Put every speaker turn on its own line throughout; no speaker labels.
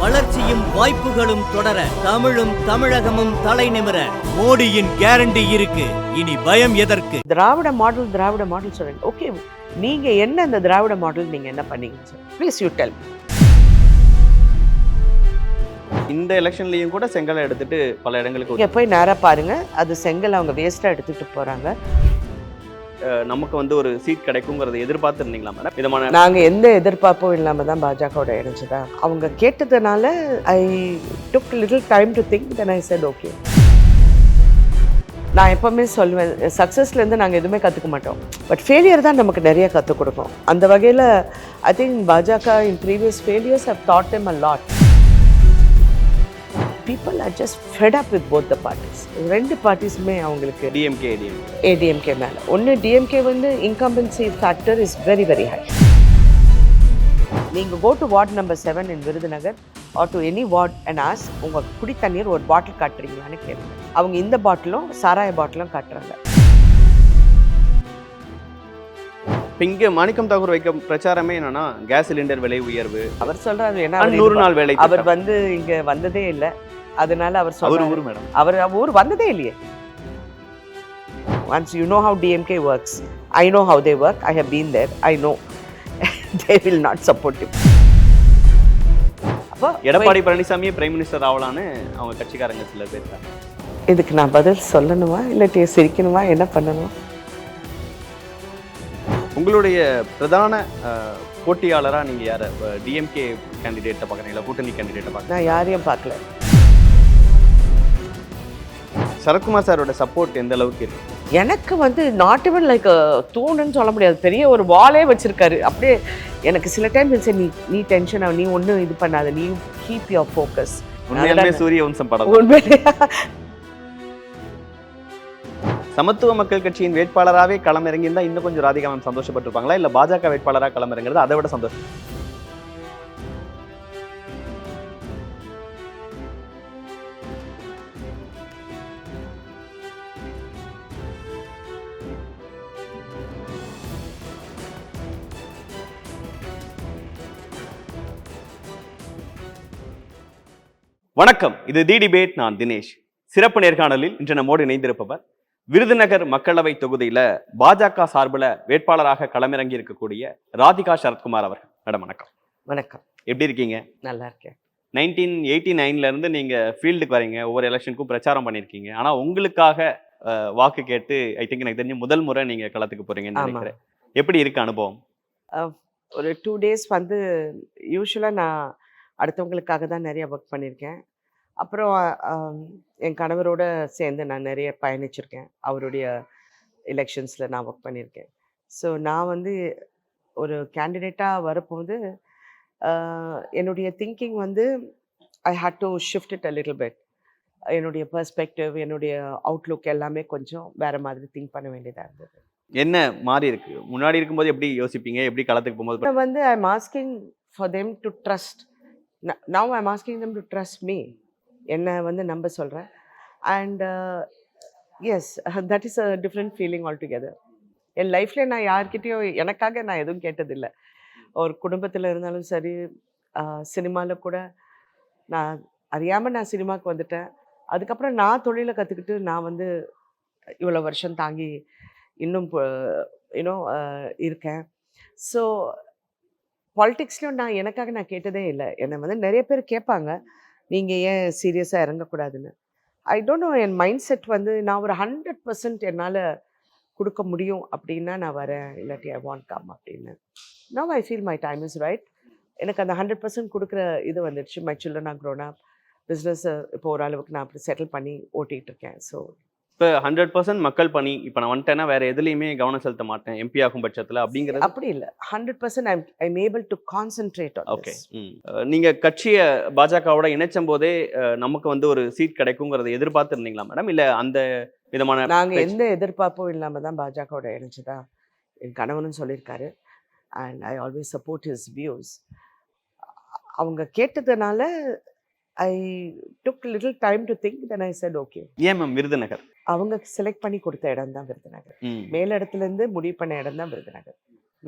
வளர்ச்சியும் வாய்ப்புகளும் தொடர, தமிழும் தமிழகமும் தலை நிமிர மோடியின் கேரண்டி இருக்கு. இனி பயம் எதற்கு?
திராவிட மாடல் சொல்றீங்க. ஓகே, நீங்க என்ன அந்த திராவிட மாடல் நீங்க என்ன பண்ணீங்க சார்? Please you tell.
இந்த எலெக்ஷன்லயும் கூட செங்கலை எடுத்துட்டு பல இடங்களுக்கு
இங்க போய் நேரா பாருங்க, அது செங்கல் அவங்க வேஸ்டா எடுத்துட்டு போறாங்க.
நமக்கு வந்து ஒரு சீட் கிடைக்குங்கிறத எதிர்பார்த்து இருந்தீங்களா மேடம்? விதமான
நாங்க எந்த எதிர்பார்ப்பும் இல்லாம தான் பாஜகவோட இணைஞ்சதா. அவங்க கேட்டதுனால I took little time to think, then I said okay. நான் எப்பவுமே சொல்லுவேன், சக்ஸஸ்லேருந்து நாங்கள் எதுவுமே கற்றுக்க மாட்டோம், பட் ஃபெயிலியர் தான் நமக்கு நிறைய கற்றுக் கொடுக்கும். அந்த வகையில் I think BJP in previous failures have taught them a lot. People are just fed up with both the parties. ரெண்டு பார்ட்டிஸுமே அவங்களுக்கு ஏடிஎம்கே மேலே. ஒன்று டிஎம்கே வந்து incumbency factor is very very high. நீங்கள் go to ward number 7 in Virudhunagar or to any ward and ask, உங்கள் குடி தண்ணீர் ஒரு பாட்டில் காட்டுறீங்களான்னு கேளுங்க. அவங்க இந்த பாட்டிலும் சாராய பாட்டிலும் காட்டுறாங்க.
இங்க மாணிக்கம் தாக்கூர் வைக்க பிரச்சாரமே என்னன்னா கேஸ் சிலிண்டர் விலை உயர்வு.
அவர் சொல்றாரு, ஏன்னா
100 நாள் வேலை.
அவர் வந்து இங்க வந்ததே இல்லை, அதனால அவர் சொல்றாரு.
மேடம்,
அவர் ஊர் வந்ததே இல்லையே. Once you know how DMK works, I know how they work. I have been there. I know they will not support you. அப்போ
எடப்பாடி பழனிசாமியே பிரைம் மினிஸ்டர் ஆகலான்னு அவங்க கட்சிக்காரங்க சில பேர்.
இதுக்கு நான் பதில் சொல்லணுமா இல்லாட்டி சிரிக்கணுமா, என்ன பண்ணணும்?
உங்களுடைய பிரதான போட்டியாளரா நீங்க யார? டிஎம்கே கேண்டிடேட்டை பார்க்குறீங்களா, கூட்டணி கேண்டிடேட்டை பார்க்க?
நான் யாரையும் பார்க்கல.
சரத்குமார் சாரோட சப்போர்ட் எந்த அளவுக்கு இருக்கு?
எனக்கு வந்து நாட் ஈவன் லைக் தூணுன்னு சொல்ல முடியாது, பெரிய ஒரு வாலே வச்சிருக்காரு. அப்படியே எனக்கு சில டைம் சரி, நீ டென்ஷன் ஆகும், நீ ஒன்றும் இது பண்ணாத, நீ கீப் யுவர் ஃபோக்கஸ்.
உண்மையாலுமே சூரிய வம்சம் படம். சமத்துவ மக்கள் கட்சியின் வேட்பாளராகவே களமிறங்கியிருந்தா இன்னும் கொஞ்சம் ராதிகா மேம் சந்தோஷப்பட்டிருப்பாங்களா, இல்ல பாஜக வேட்பாளராக களமிறங்கிறது அதை விட சந்தோஷம்? வணக்கம், இது தி டிபேட். நான் தினேஷ். சிறப்பு நேர்காணலில் இன்று நம்மோடு இணைந்திருப்பவர் விருதுநகர் மக்களவை தொகுதியில பாஜக சார்பில் வேட்பாளராக களமிறங்கி இருக்கக்கூடிய ராதிகா சரத்குமார் அவர்கள். மேடம் வணக்கம்.
வணக்கம்.
எப்படி இருக்கீங்க?
நல்லா இருக்கேன்.
1989 இருந்து நீங்க ஃபீல்டுக்கு வரீங்க, ஒவ்வொரு எலெக்ஷனுக்கும் பிரச்சாரம் பண்ணியிருக்கீங்க. ஆனா உங்களுக்காக வாக்கு கேட்டு ஐ திங்க் எனக்கு தெரிஞ்சு முதல் முறை நீங்க களத்துக்கு போறீங்கன்னு நினைக்கிறேன். எப்படி இருக்கு அனுபவம்?
ஒரு 2 days வந்து யூஸ்வலாக நான் அடுத்தவங்களுக்காக தான் நிறைய ஒர்க் பண்ணியிருக்கேன். அப்புறம் என் கணவரோட சேர்ந்து நான் நிறைய பயணிச்சிருக்கேன். அவருடைய எலெக்ஷன்ஸில் நான் ஒர்க் பண்ணியிருக்கேன். ஸோ நான் வந்து ஒரு கேண்டிடேட்டாக வரப்போது என்னுடைய திங்கிங் வந்து I had to shift it a little bit. என்னுடைய பெர்ஸ்பெக்டிவ், என்னுடைய அவுட்லுக் எல்லாமே கொஞ்சம் வேறு மாதிரி திங்க் பண்ண வேண்டியதாக இருந்தது.
என்ன மாறி இருக்கு? முன்னாடி இருக்கும்போது எப்படி யோசிப்பீங்க, எப்படி களத்துக்கு போகும்போது?
வந்து I am asking for them to trust. Now I am asking them to trust me. என்னை வந்து நம்ப சொல்கிறேன். And yes, that is a different feeling altogether. என் லைஃப்பில் நான் யார்கிட்டையும் எனக்காக நான் எதுவும் கேட்டதில்லை. ஒரு குடும்பத்தில் இருந்தாலும் சரி, சினிமாவில் கூட நான் அறியாமல் நான் சினிமாவுக்கு வந்துட்டேன். அதுக்கப்புறம் நான் தொழிலை கற்றுக்கிட்டு நான் வந்து இவ்வளோ வருஷம் தாங்கி இன்னும் இருக்கேன். ஸோ பாலிட்டிக்ஸ்லையும் நான் எனக்காக நான் கேட்டதே இல்லை. என்னை வந்து நிறைய பேர் கேட்பாங்க, நீங்கள் ஏன் சீரியஸாக இறங்கக்கூடாதுன்னு. ஐ டோன்ட் நோ, என் மைண்ட் செட் வந்து நான் ஒரு 100% என்னால் கொடுக்க முடியும் அப்படின்னா நான் வரேன், இல்லாட்டி ஐ வாண்ட் கம் அப்படின்னு. Now I feel my time is right. எனக்கு அந்த 100% கொடுக்குற இது வந்துடுச்சு. My children are grown up. Business இப்போ ஓரளவுக்கு நான் அப்படி செட்டில் பண்ணி ஓட்டிகிட்டு இருக்கேன். ஸோ
இப்போ 100% மக்கள் பணி இப்போ நான் வந்துட்டேன்னா வேற எதுலையுமே கவனம் செலுத்த மாட்டேன் எம்பி ஆகும் பட்சத்தில் அப்படிங்கிறது
அப்படி இல்லை. 100% I'm able to concentrate on.
Okay. நீங்க கட்சியை பாஜகவோட இணைச்சும் போதே நமக்கு வந்து ஒரு சீட் கிடைக்குங்கிறத எதிர்பார்த்து இருந்தீங்களா மேடம், இல்ல அந்த விதமான?
நாங்கள் எந்த எதிர்பார்ப்பும் இல்லாமல் தான் பாஜகவோட இணைச்சதா என் கணவனும் சொல்லியிருக்காரு. And I always support his views. அவங்க கேட்டதுனால I took little time to think, then I said okay.
ஏன் மேம் விருதுநகர்?
அவங்க செலக்ட் பண்ணி கொடுத்த இடம் தான் விருதுநகர். மேலிடத்துலேருந்து முடிவு பண்ண இடம் தான் விருதுநகர்.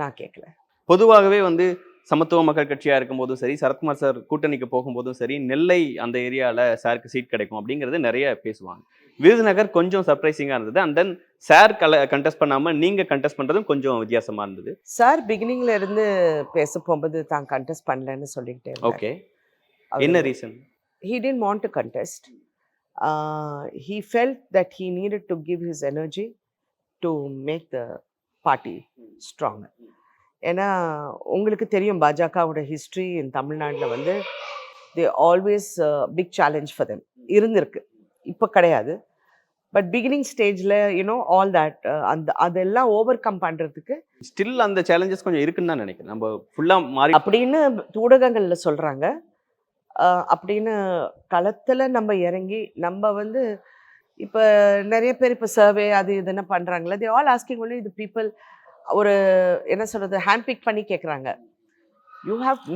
நான் கேட்கல.
பொதுவாகவே வந்து சமத்துவ மக்கள் கட்சியா இருக்கும்போதும் சரி, சரத்குமார் சார் கூட்டணிக்கு போகும்போதும் சரி, நெல்லை அந்த ஏரியால சாருக்கு சீட் கிடைக்கும் அப்படிங்கிறது நிறைய பேசுவாங்க. விருதுநகர் கொஞ்சம் சர்ப்ரைசிங்கா இருந்தது. அண்ட் தென் சார் கண்டெஸ்ட் பண்ணாம நீங்க கண்டெஸ்ட் பண்றதும் கொஞ்சம் வித்தியாசமா இருந்தது.
சார் பிகினிங்ல இருந்து பேச போகும்போது தான் கண்டெஸ்ட் பண்ணலன்னு சொல்லிக்கிட்டே இருந்தாரு.
ஓகே.
அவரு
என்ன reason?
he didn't want to contest. He felt that he needed to give his energy to make the party stronger. ஏன்னா உங்களுக்கு தெரியும் பாஜகவோட ஹிஸ்ட்ரி இன் தமிழ்நாட்டில் வந்து they always big challenge for them இருந்திருக்கு. இப்போ கிடையாது. பட் பிகினிங் ஸ்டேஜில் யூனோ ஆல் தட் அதெல்லாம் ஓவர் கம் பண்ணுறதுக்கு
ஸ்டில் அந்த சேலஞ்சஸ் கொஞ்சம் இருக்குன்னு தான் நினைக்கிறேன். நம்ம ஃபுல்லா மாறி
அப்படின்னு ஊடகங்களில் சொல்கிறாங்க. அப்படின்னு களத்தில் நம்ம இறங்கி நம்ம வந்து இப்போ நிறைய பேர் இப்போ சர்வே அது இதுன்னு பண்ணுறாங்களே, தே ஆல் ஆஸ்கிங் ஒன்லி இது பீப்புள் ஒரு என்ன சொல்கிறது ஹேண்ட் பிக் பண்ணி கேட்குறாங்க.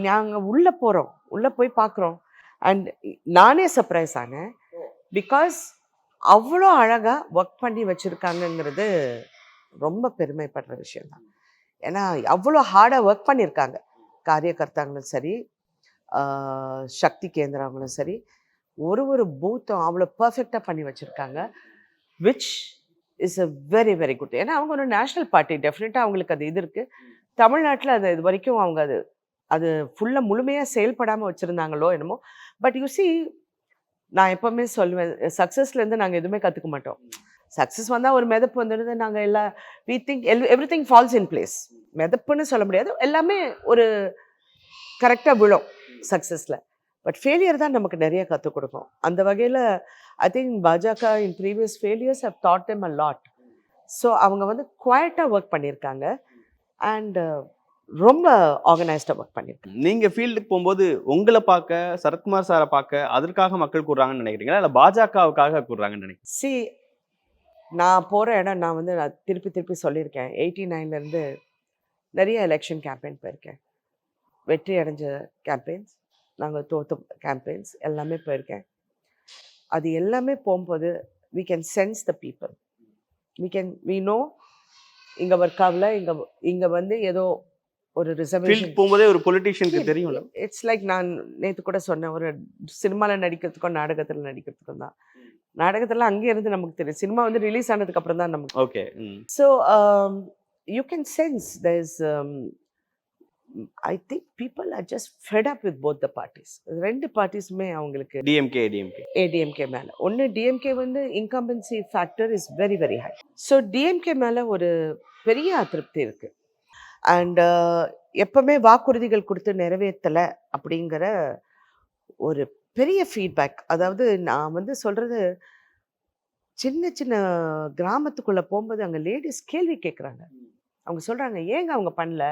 நாங்கள் உள்ளே போகிறோம், உள்ளே போய் பார்க்குறோம். அண்ட் நானே சர்ப்ரைஸ் ஆனேன். பிகாஸ் அவ்வளோ அழகாக ஒர்க் பண்ணி வச்சுருக்காங்கங்கிறது ரொம்ப பெருமைப்படுற விஷயம்தான். ஏன்னா அவ்வளோ ஹார்டாக ஒர்க் பண்ணியிருக்காங்க. காரியகர்த்தாங்களும் சரி, சக்தி கேந்திரங்களும் சரி, ஒரு பூத்தும் அவ்வளோ பர்ஃபெக்டாக பண்ணி வச்சுருக்காங்க. Which is a very very good. ஏன்னா அவங்க ஒரு நேஷ்னல் பார்ட்டி, டெஃபினட்டாக அவங்களுக்கு அது இது இருக்குது. தமிழ்நாட்டில் அது இது வரைக்கும் அவங்க அது ஃபுல்லாக முழுமையாக செயல்படாமல் வச்சுருந்தாங்களோ என்னமோ. பட் யூ சி, நான் எப்போவுமே சொல்லுவேன், சக்ஸஸ்லேருந்து நாங்கள் எதுவுமே கற்றுக்க மாட்டோம். சக்ஸஸ் வந்தால் ஒரு மிதப்பு வந்துடுது, நாங்கள் எல்லாம் we think everything falls in place. மிதப்புன்னு சொல்ல முடியாது, எல்லாமே ஒரு கரெக்டாக விழும் சக்ஸஸில். பட் ஃபெயிலியர் தான் நமக்கு நிறைய கற்றுக் கொடுக்கும். அந்த வகையில் I think BJP in previous failures have taught them a lot. So அவங்க வந்து குவாய்ட்டாக ஒர்க் பண்ணியிருக்காங்க அண்ட் ரொம்ப ஆர்கனைஸ்டாக ஒர்க் பண்ணியிருக்காங்க.
நீங்க ஃபீல்டுக்கு போகும்போது உங்களை பார்க்க, சரத்குமார் சாரை பார்க்க அதற்காக மக்கள் கூடுறாங்கன்னு நினைக்கிறீங்களா, இல்லை பாஜகவுக்காக கூடுறாங்கன்னு நினைக்கிறீங்க?
சி, நான் போகிற இடம் நான் திருப்பி சொல்லியிருக்கேன். 89லேருந்து நிறைய எலெக்ஷன் கேம்பெயின் போயிருக்கேன். வெற்றி அடைஞ்ச கேம்பெயின்ஸ், நாங்கள் தோற்ற கேம்பெயின்ஸ் எல்லாமே போயிருக்கேன். அது எல்லாமே போகும்போது we can sense the people. we know இங்கே ஒர்க் ஆகல, இங்கே வந்து ஏதோ ஒரு ரிசர்வேஷன்
போகும்போதே ஒரு பொலிட்டிஷியனுக்கு தெரியும்ல.
இட்ஸ் லைக் நான் நேற்று கூட சொன்னேன், ஒரு சினிமாவில் நடிக்கிறதுக்கும் நாடகத்தில் நடிக்கிறதுக்கும் தான். நாடகத்தில் அங்கே இருந்து நமக்கு தெரியும், சினிமா வந்து ரிலீஸ் ஆனதுக்கு அப்புறம் தான் நமக்கு.
Okay.
So you can sense there is I think people are just fed up with both the parties. ரெண்டு பார்ட்டிஸுமே அவங்களுக்கு ஏடிஎம்கே மேலே ஒன்று, டிஎம்கே வந்து incumbency factor is very very high. So DMK மேலே ஒரு பெரிய அதிருப்தி இருக்குது. அண்ட் எப்பவுமே வாக்குறுதிகள் கொடுத்து நிறைவேற்றலை அப்படிங்கிற ஒரு பெரிய ஃபீட்பேக். அதாவது நான் வந்து சொல்கிறது, சின்ன சின்ன கிராமத்துக்குள்ளே போகும்போது அங்கே லேடிஸ் கேள்வி கேட்குறாங்க. அவங்க சொல்கிறாங்க, ஏங்க அவங்க பண்ணல?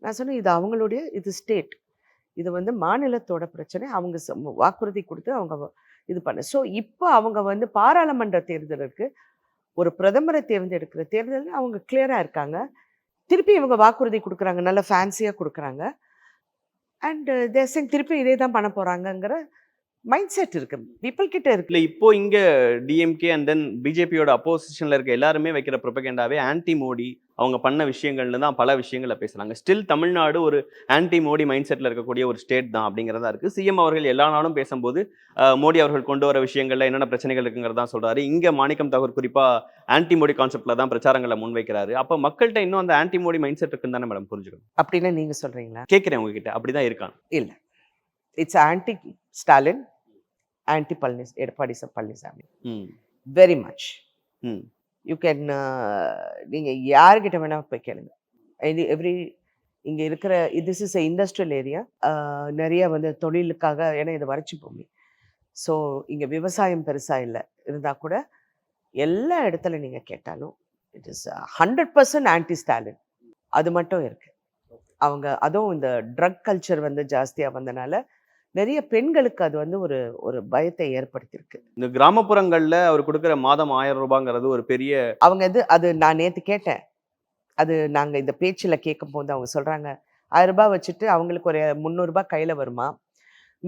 நான் சொன்னேன், இது அவங்களுடைய இது ஸ்டேட், இது வந்து மாநிலத்தோட பிரச்சனை. அவங்க வாக்குறுதி கொடுத்து அவங்க இது பண்ண. ஸோ இப்போ அவங்க வந்து பாராளுமன்ற தேர்தலுக்கு ஒரு பிரதமரை தேர்ந்தெடுக்கிற தேர்தலில் அவங்க கிளியராக இருக்காங்க. திருப்பி இவங்க வாக்குறுதி கொடுக்குறாங்க, நல்ல ஃபேன்சியாக கொடுக்குறாங்க. அண்ட் தேசிங் திருப்பி இதே தான் பண்ண போகிறாங்கங்கிற மைண்ட் செட் இருக்கு, பீப்புள் கிட்ட இருக்கு.
இல்லை, இப்போ இங்கே டிஎம்கே அண்ட் தென் பிஜேபியோட அப்போசிஷனில் இருக்க எல்லாருமே வைக்கிற ப்ரொபகேண்டாவே ஆன்டி மோடி, அவங்க பண்ண விஷயங்கள்னு தான் பல விஷயங்களை பேசுகிறாங்க. ஸ்டில் தமிழ்நாடு ஒரு ஆன்டி மோடி மைண்ட் செட்டில் இருக்கக்கூடிய ஒரு ஸ்டேட் தான் அப்படிங்கிறதா இருக்குது. சிஎம் அவர்கள் எல்லா நாளும் பேசும்போது மோடி அவர்கள் கொண்டு வர விஷயங்களில் என்னென்ன பிரச்சனைகள் இருக்குங்கிறதா சொல்கிறாரு. இங்கே மாணிக்கம் தாகூர் குறிப்பாக ஆன்டி மோடி கான்செப்டில் தான் பிரச்சாரங்களை முன்வைக்கிறாரு. அப்போ மக்கள்கிட்ட இன்னும் அந்த ஆன்டி மோடி மைண்ட் செட் இருக்குன்னு தானே மேடம் புரிஞ்சுக்கணும்.
அப்படின்னு நீங்கள் சொல்கிறீங்களா?
கேட்குறேன் உங்ககிட்ட, அப்படி தான் இருக்காங்க.
இல்லை, it's anti Stalin, anti Edappadi Palaniswami, very much. You can நீங்கள் யார்கிட்ட வேணால் போய் கேளுங்க. எவ்ரி இங்கே இருக்கிற திஸ் இஸ் இண்டஸ்ட்ரியல் ஏரியா, நிறைய வந்து தொழிலுக்காக, ஏன்னா இது வறட்சி பூமி. ஸோ இங்கே விவசாயம் பெருசாக இல்லை இருந்தால் கூட எல்லா இடத்துல நீங்கள் கேட்டாலும் இட் இஸ் 100% ஆன்டி ஸ்டாலின். அது மட்டும் இருக்குது. அவங்க அதுவும் இந்த ட்ரக் கல்ச்சர் வந்து ஜாஸ்தியாக வந்தனால நிறைய பெண்களுக்கு அது வந்து ஒரு ஒரு பயத்தை ஏற்படுத்தியிருக்கு.
இந்த கிராமப்புறங்களில் அவர் கொடுக்குற மாதம் 1000 ரூபாங்கிறது ஒரு பெரிய
அவங்க அது நான் நேற்று கேட்டேன். அது நாங்கள் இந்த பேச்சில் கேட்கும் போது அவங்க சொல்கிறாங்க, 1000 ரூபாய் வச்சுட்டு அவங்களுக்கு ஒரு 300 ரூபாய் கையில் வருமா,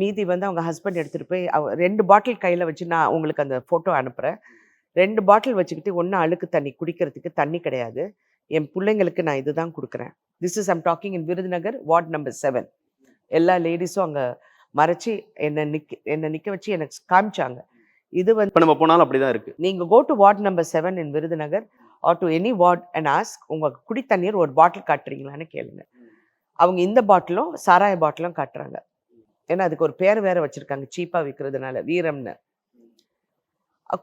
மீதி வந்து அவங்க ஹஸ்பண்ட் எடுத்துகிட்டு போய் 2 பாட்டில் கையில் வச்சு, நான் உங்களுக்கு அந்த ஃபோட்டோ அனுப்புகிறேன். 2 பாட்டில் வச்சுக்கிட்டு, ஒன்று அழுக்கு தண்ணி குடிக்கிறதுக்கு தண்ணி கிடையாது, என் பிள்ளைங்களுக்கு நான் இதுதான் கொடுக்குறேன், this is I'm talking in Virudhunagar ward number 7. எல்லா லேடிஸும் அங்கே மறைச்சி என்னை நிற்க வச்சு எனக்கு காமிச்சாங்க. இது வந்து
இப்ப நம்ம போனாலும் அப்படிதான் இருக்கு.
நீங்கள் go to ward number 7 in Virudhunagar or to any ward and ask, உங்கள் குடி தண்ணீர் ஒரு பாட்டில் காட்டுறீங்களான்னு கேளுங்க. அவங்க இந்த பாட்டிலும் சாராய பாட்டிலும் காட்டுறாங்க. ஏன்னா அதுக்கு ஒரு பேர் வேற வச்சுருக்காங்க, சீப்பாக விற்கிறதுனால, வீரம்னு.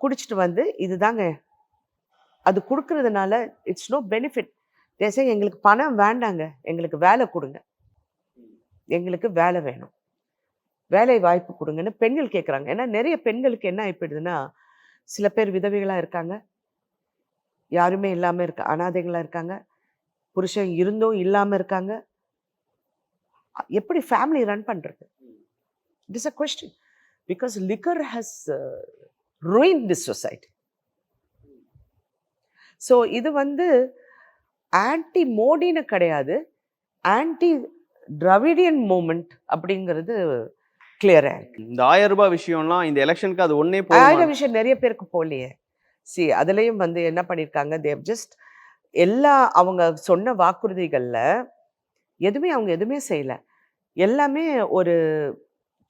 குடிச்சிட்டு வந்து இதுதாங்க அது கொடுக்கறதுனால இட்ஸ் நோ பெனிஃபிட். தேசம் எங்களுக்கு பணம் வேண்டாங்க, எங்களுக்கு வேலை கொடுங்க, எங்களுக்கு வேலை வேணும், வேலை வாய்ப்பு கொடுங்கன்னு பெண்கள் கேட்குறாங்க. ஏன்னா நிறைய பெண்களுக்கு என்ன ஆயிடுதுன்னா, சில பேர் விதவைகளாக இருக்காங்க, யாருமே இல்லாமல் அனாதைகளாக இருக்காங்க, புருஷன் இருந்தும் இல்லாமல் இருக்காங்க. எப்படி ஃபேமிலி ரன் பண்ணுறது? It is a question. Because liquor has ruined this society. So இது வந்து ஆன்டி மோடின்னு கிடையாது, ஆன்டி திராவிடியன் மூமெண்ட் அப்படிங்கிறது கிளியரா இருக்கு.
இந்த 1000 ரூபாய் விஷயம்லாம் இந்த எலெக்ஷனுக்கு அது ஒன்னே
1000 விஷயம் நிறைய பேருக்கு போகலையே. அதுலயும் வந்து என்ன பண்ணியிருக்காங்க, தேவ் ஜஸ்ட் எல்லா அவங்க சொன்ன வாக்குறுதிகள்ல அவங்க எதுவுமே செய்யல. எல்லாமே ஒரு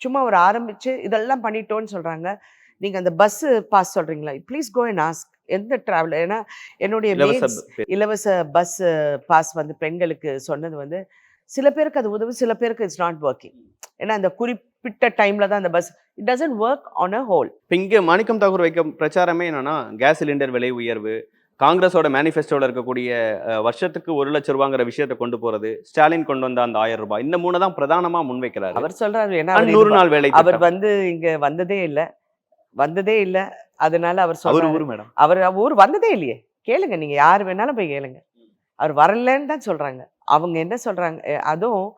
சும்மா ஒரு ஆரம்பிச்சு இதெல்லாம் பண்ணிட்டோன்னு சொல்றாங்க. நீங்க அந்த பஸ் பாஸ் சொல்றீங்களா, ப்ளீஸ் கோ அண்ட் ஆஸ்க் எந்த டிராவல். ஏன்னா என்னுடைய இலவச பஸ் பாஸ் வந்து பெண்களுக்கு சொன்னது வந்து சில பேருக்கு அது உதவு, சில பேருக்கு இட்ஸ் நாட் ஒர்க்கிங். ஏன்னா அந்த குறிப்பிட்ட டைம்ல தான் அந்த bus it doesn't work on a whole.
இப்போ இங்கே மாணிக்கம் தாக்கூர் வைக்க பிரச்சாரமே என்னன்னா, கேஸ் சிலிண்டர் விலை உயர்வு, காங்கிரஸோட மேனிஃபெஸ்டோல இருக்கக்கூடிய வருஷத்துக்கு 1 லட்சம் ரூபாங்கிற விஷயத்தை கொண்டு போறது, ஸ்டாலின் கொண்டு வந்த அந்த 1000 ரூபாய், இந்த 3 தான் பிரதானமா முன்வைக்கிறாரு.
அவர் சொல்றாரு, ஏன்னா
100 நாள் வேலை
அவர் வந்து இங்க வந்ததே இல்ல, அதனால அவர் சொல்றாரு.
மேடம்
அவர் ஊர் வந்ததே இல்லையே, கேளுங்க, நீங்க யார் வேணாலும் போய் கேளுங்க, அவர் வரலன்னு தான் சொல்றாங்க. அவங்க என்ன சொல்றாங்க, அதுவும்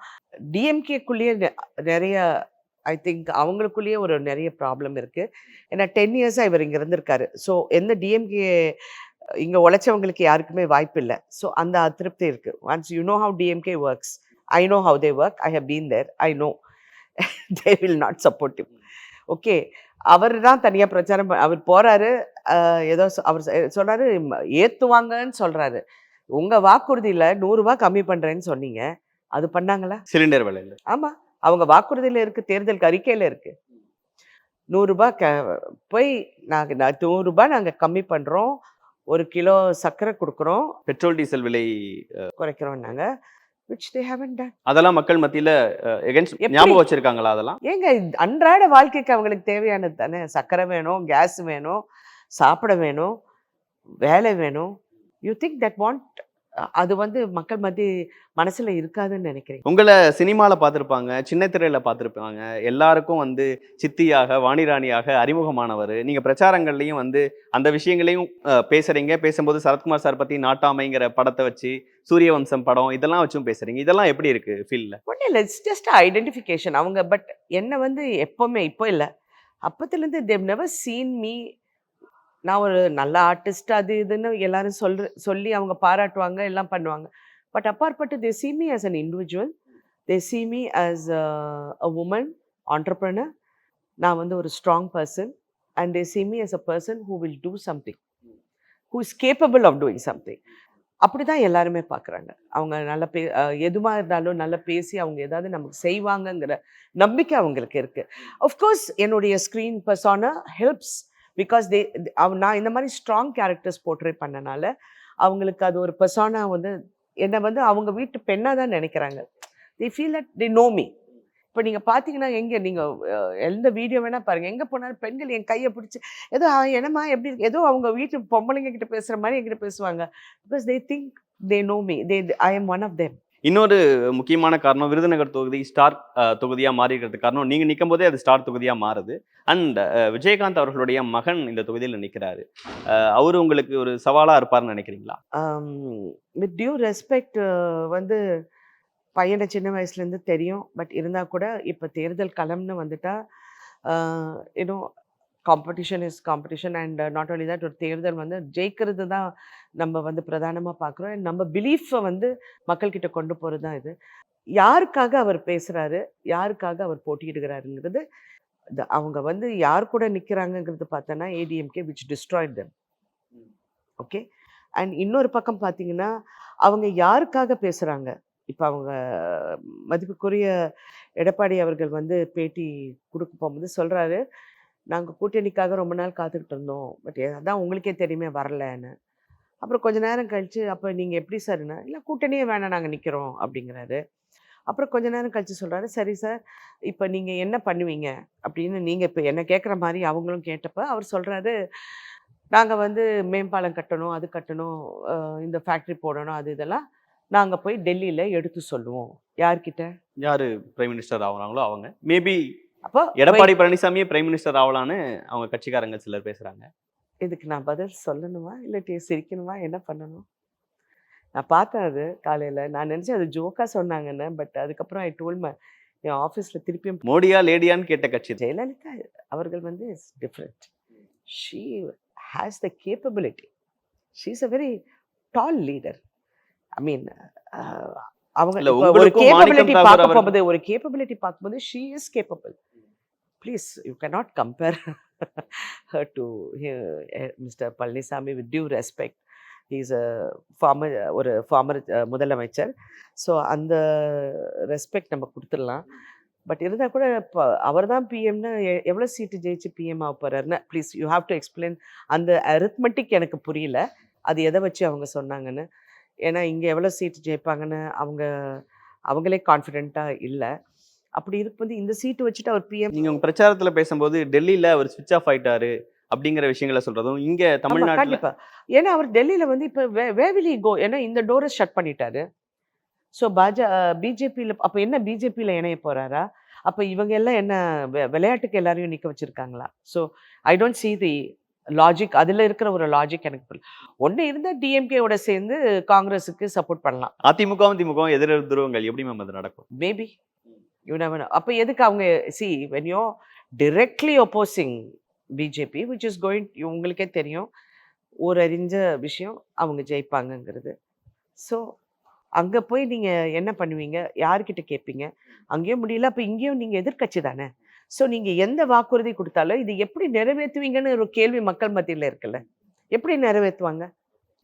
டிஎம்கேக்குள்ளேயே நிறைய ஐ திங்க் அவங்களுக்குள்ளேயே ஒரு நிறைய ப்ராப்ளம் இருக்கு. ஏன்னா 10 இயர்ஸா இவர் இங்க இருந்திருக்காரு. ஸோ எந்த டிஎம்கே இங்க உழைச்சவங்களுக்கு யாருக்குமே வாய்ப்பு இல்லை. ஸோ அந்த அதிருப்தி இருக்கு. Once you know how DMK works, I know how they work, I have been there, I know they will not support you. Okay, அவர் தான் தனியாக பிரச்சாரம் அவர் போறாரு. ஏதோ அவர் சொல்றாரு ஏற்றுவாங்கன்னு சொல்றாரு. உங்க வாக்குறுதியில் 100 ரூபாய் கம்மி பண்றேன்னு சொன்னீங்க, அது பண்ணாங்களா?
சிலிண்டர் விலையில.
ஆமா, அவங்க வாக்குறுதியில் இருக்கு, தேர்தல் அறிக்கையில் இருக்கு. 100 ரூபாய் போய் நாங்கள் 100 ரூபாய் நாங்கள் கம்மி பண்றோம், 1 கிலோ சர்க்கரை கொடுக்குறோம்,
பெட்ரோல் டீசல் விலை
குறைக்கிறோம் நாங்க. which they haven't done.
அதெல்லாம் மக்கள் மத்தியில ஞாபகம் வச்சிருக்காங்களா? அதெல்லாம்
ஏங்க அன்றாட வாழ்க்கைக்கு அவங்களுக்கு தேவையானது தானே. சர்க்கரை வேணும், கேஸ் வேணும், சாப்பிட வேணும், வேலை வேணும். யூ திங்க் தட் வாண்ட் அது வந்து மக்கள் மத்திய மனசுல இருக்காதுன்னு நினைக்கிறேன்.
உங்களை சினிமால பார்த்துருப்பாங்க, சின்ன திரையில பார்த்துருப்பாங்க, எல்லாருக்கும் வந்து சித்தியாக வாணிராணியாக அறிமுகமானவர். நீங்க பிரச்சாரங்கள்லையும் வந்து அந்த விஷயங்களையும் பேசுறீங்க. பேசும்போது சரத்குமார் சார் பத்தி நாட்டாமைங்கிற படத்தை வச்சு, சூரியவம்சம் படம் இதெல்லாம் வச்சும் பேசுறீங்க. இதெல்லாம் எப்படி இருக்கு ஃபீல்ல?
ஒன்றும் இல்லை, இட்ஸ் ஜஸ்ட் ஐடென்டிஃபிகேஷன். அவங்க பட் என்ன வந்து எப்பவுமே இப்போ இல்லை, அப்பத்துலேருந்து தேவ் நெவர் சீன் மீ. நான் ஒரு நல்ல ஆர்டிஸ்ட் அது இதுன்னு எல்லாரும் சொல்லி அவங்க பாராட்டுவாங்க, எல்லாம் பண்ணுவாங்க. பட் அப்பாற்பட்டு தே see me as an individual, they see me as a woman entrepreneur. நான் வந்து ஒரு strong person and they see me as a person who will do something, who is capable of doing something. அப்படி தான் எல்லாருமே பார்க்குறாங்க. அவங்க நல்ல எதுவாக இருந்தாலும் நல்லா பேசி அவங்க ஏதாவது நமக்கு செய்வாங்கங்கிற நம்பிக்கை அவங்களுக்கு இருக்குது. ஆஃப்கோர்ஸ் என்னுடைய ஸ்க்ரீன் பர்சானா ஹெல்ப்ஸ். பிகாஸ் நான் இந்த மாதிரி ஸ்ட்ராங் கேரக்டர்ஸ் போர்ட்ரே பண்ணனால அவங்களுக்கு அது ஒரு பர்சானா வந்து என்னை வந்து அவங்க வீட்டு பெண்ணாக தான் நினைக்கிறாங்க. They feel that they know me. இப்போ நீங்கள் பார்த்தீங்கன்னா எங்கே நீங்கள் எந்த வீடியோ வேணால் பாருங்கள், எங்கே போனாலும் பெண்கள் என் கையை பிடிச்சி ஏதோ என்னம்மா எப்படி இருக்கு, ஏதோ அவங்க வீட்டு பொம்பளைங்க கிட்ட பேசுகிற மாதிரி என்கிட்ட பேசுவாங்க. Because they think they know me, I am one of them.
இன்னொரு முக்கியமான காரணம், விருதுநகர் தொகுதி ஸ்டார் தொகுதியா மாறி இருக்கிறதுக்கு காரணம், நீங்க நிற்கும் போதே அது ஸ்டார் தொகுதியா மாறுது. அண்ட் விஜயகாந்த் அவர்களுடைய மகன் இந்த தொகுதியில் நிற்கிறாரு. அவரு உங்களுக்கு ஒரு சவாலா இருப்பார்னு நினைக்கிறீங்களா?
வித் டியூ ரெஸ்பெக்ட் வந்து பையனை சின்ன வயசுலேருந்து தெரியும். பட் இருந்தால் கூட இப்போ தேர்தல் களம்னு வந்துட்டா இன்னும் competition is competition. And not only that, ஒரு தேர்தல் வந்து ஜெயிக்கிறது தான் நம்ம வந்து பிரதானமாக பார்க்குறோம். அண்ட் நம்ம பிலீஃபை வந்து மக்கள்கிட்ட கொண்டு போகிறது தான் இது. யாருக்காக அவர் பேசுகிறாரு, யாருக்காக அவர் போட்டியிடுகிறாருங்கிறது, அவங்க வந்து யார் கூட நிற்கிறாங்கங்கிறது பார்த்தோன்னா ADMK which destroyed them. Okay, and இன்னொரு பக்கம் பார்த்தீங்கன்னா அவங்க யாருக்காக பேசுகிறாங்க, இப்போ அவங்க மதிப்புக்குரிய எடப்பாடி அவர்கள் வந்து பேட்டி கொடுக்க போகும்போது சொல்கிறாரு, நாங்கள் கூட்டணிக்காக ரொம்ப நாள் காத்துக்கிட்டு இருந்தோம், பட் அதான் உங்களுக்கே தெரியுமே வரலன்னு. அப்புறம் கொஞ்ச நேரம் கழிச்சு, அப்போ நீங்கள் எப்படி சார்னா, இல்லை கூட்டணியே வேணாம் நாங்கள் நிற்கிறோம் அப்படிங்கிறாரு. அப்புறம் கொஞ்ச நேரம் கழிச்சு சொல்கிறாரு, சரி சார் இப்போ நீங்கள் என்ன பண்ணுவீங்க அப்படின்னு நீங்கள் இப்போ என்ன கேட்குற மாதிரி அவங்களும் கேட்டப்ப அவர் சொல்கிறாரு, நாங்கள் வந்து மேம்பாலம் கட்டணும், அது கட்டணும், இந்த ஃபேக்ட்ரி போடணும், அது இதெல்லாம் நாங்கள் போய் டெல்லியில் எடுத்து சொல்லுவோம். யார்கிட்ட?
யாரு பிரைம் மினிஸ்டர் ஆகுறாங்களோ அவங்க. மேபி
அப்போ
எடப்பாடி பழனிசாமியே பிரைம் மினிஸ்டர் ஆகலான்னு அவங்க கட்சிக்காரங்க சிலர் பேசுறாங்க.
இதுக்கு நான் பதில் சொல்லணுமா இல்லாட்டி சிரிக்கணுமா என்ன பண்ணணும்? நான் பார்த்தேன் அது காலையில். நான் நினச்சேன் அது ஜோக்காக சொன்னாங்கன்னு. பட் அதுக்கப்புறம் ஐ டோல்ட் என் ஆஃபீஸில் திருப்பியும்
மோடியா லேடியான்னு கேட்ட கட்சி இது.
ஜெயலலிதா அவர்கள் வந்து is different. She has the capability. She is a very tall leader. I mean அவங்க
இல்ல,
இப்போ ஒரு
உங்களுக்கும்
கேப்பபிலிட்டி
மாணிக்கம் தாகூர்
பார்க்க
அவர்
போகும்போது ஒரு கேப்பபிலிட்டி பார்க்கும்போது she is capable. Please you cannot compare her to Mr. Palanisamy with due respect. he is a former முதலமைச்சர். ஸோ அந்த ரெஸ்பெக்ட் நம்ம கொடுத்துடலாம். பட் இருந்தால் கூட இப்போ அவர் தான் பிஎம்னு எவ்வளோ சீட்டு ஜெயிச்சு பிஎம் ஆக போகிறாருன்னு please you have to explain. அந்த அரித்மெட்டிக் எனக்கு புரியல, அது எதை வச்சு அவங்க சொன்னாங்கன்னு. ஏன்னா இங்கே எவ்வளோ சீட்டு ஜெயிப்பாங்கன்னு அவங்களே கான்ஃபிடென்ட்டாக இல்லை. அப்படி இருக்கும்போது இந்த சீட்டு வச்சுட்டு அவர் பிஎம்.
நீங்க உங்க பிரச்சாரத்துல பேசும்போது டெல்லியில அவர் ஸ்விட்ச் ஆஃப் ஆயிட்டாரு அப்படிங்கிற விஷயங்களை சொல்றதும், இங்க தமிழ்நாட்டுல
கண்டிப்பா. ஏன்னா அவர் டெல்லியில வந்து இப்போ வேவிலி கோ, ஏன்னா இந்த டோரை ஷட் பண்ணிட்டாரு. ஸோ பிஜேபியில் அப்போ என்ன பிஜேபியில் இணைய போறாரா? அப்போ இவங்க எல்லாம் என்ன விளையாட்டுக்கு எல்லாரையும் நிற்க வச்சிருக்காங்களா? So I don't see the logic. அதில் இருக்கிற ஒரு லாஜிக் எனக்கு புரியல. ஒன்று இருந்தால் டிஎம்கேவோட சேர்ந்து காங்கிரஸுக்கு சப்போர்ட் பண்ணலாம்.
அதிமுகவும் திமுகவும் எதிர் துருவங்கள் எப்படி மேம் அது நடக்கும்?
Maybe you never know. அப்போ எதுக்கு அவங்க when you're directly opposing BJP which is going, உங்களுக்கே தெரியும் ஒரு அறிஞ்ச விஷயம் அவங்க ஜெயிப்பாங்கங்கிறது. ஸோ அங்கே போய் நீங்கள் என்ன பண்ணுவீங்க, யார்கிட்ட கேட்பீங்க? அங்கேயும் முடியல, அப்போ இங்கேயும் நீங்கள் எதிர்க்கட்சி தானே. ஸோ நீங்கள் எந்த வாக்குறுதி கொடுத்தாலும் இது எப்படி நிறைவேற்றுவீங்கன்னு ஒரு கேள்வி மக்கள் மத்தியில் இருக்குல்ல. எப்படி நிறைவேற்றுவாங்க?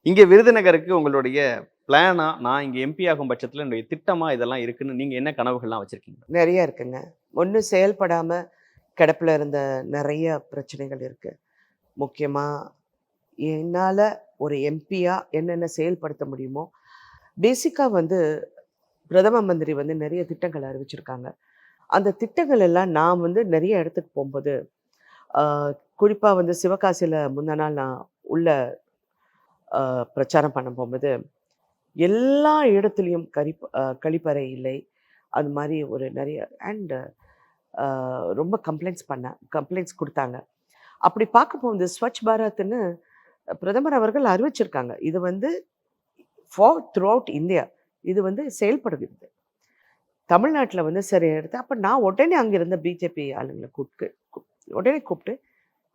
இங்க விருதுநகருக்கு உங்களுடைய பிளானா, நான் இங்க எம்பி ஆகும் பட்சத்துல என்னுடைய திட்டமா இதெல்லாம் இருக்குன்னு நீங்க என்ன கனவுகள்லாம் வச்சிருக்கீங்க?
நிறைய இருக்குங்க. ஒன்று செயல்படாமல் கிடப்பில் இருந்த நிறைய பிரச்சனைகள் இருக்குது. முக்கியமாக என்னால் ஒரு எம்பியாக என்னென்ன செயல்படுத்த முடியுமோ, பேசிக்காக வந்து பிரதம மந்திரி வந்து நிறைய திட்டங்கள் அறிவிச்சிருக்காங்க. அந்த திட்டங்கள் எல்லாம் நான் வந்து நிறைய இடத்துக்கு போகும்போது, குறிப்பாக வந்து சிவகாசியில் முந்தா நாள் நான் உள்ள பிரச்சாரம் பண்ண போகும்போது, எல்லா இடத்துலையும் கழிப்பறை இல்லை, அது மாதிரி ஒரு நிறைய ரொம்ப கம்ப்ளைண்ட்ஸ் கொடுத்தாங்க. அப்படி பார்க்க போகும்போது ஸ்வச் பாரத்ன்னு பிரதமர் அவர்கள் அறிவிச்சிருக்காங்க. இது வந்து த்ரூ அவுட் இந்தியா இது வந்து செயல்படுகிறது. தமிழ்நாட்டில் வந்து சரி எடுத்து அப்போ நான் உடனே அங்கே இருந்த பிஜேபி ஆளுங்களை கூப்பிட்டு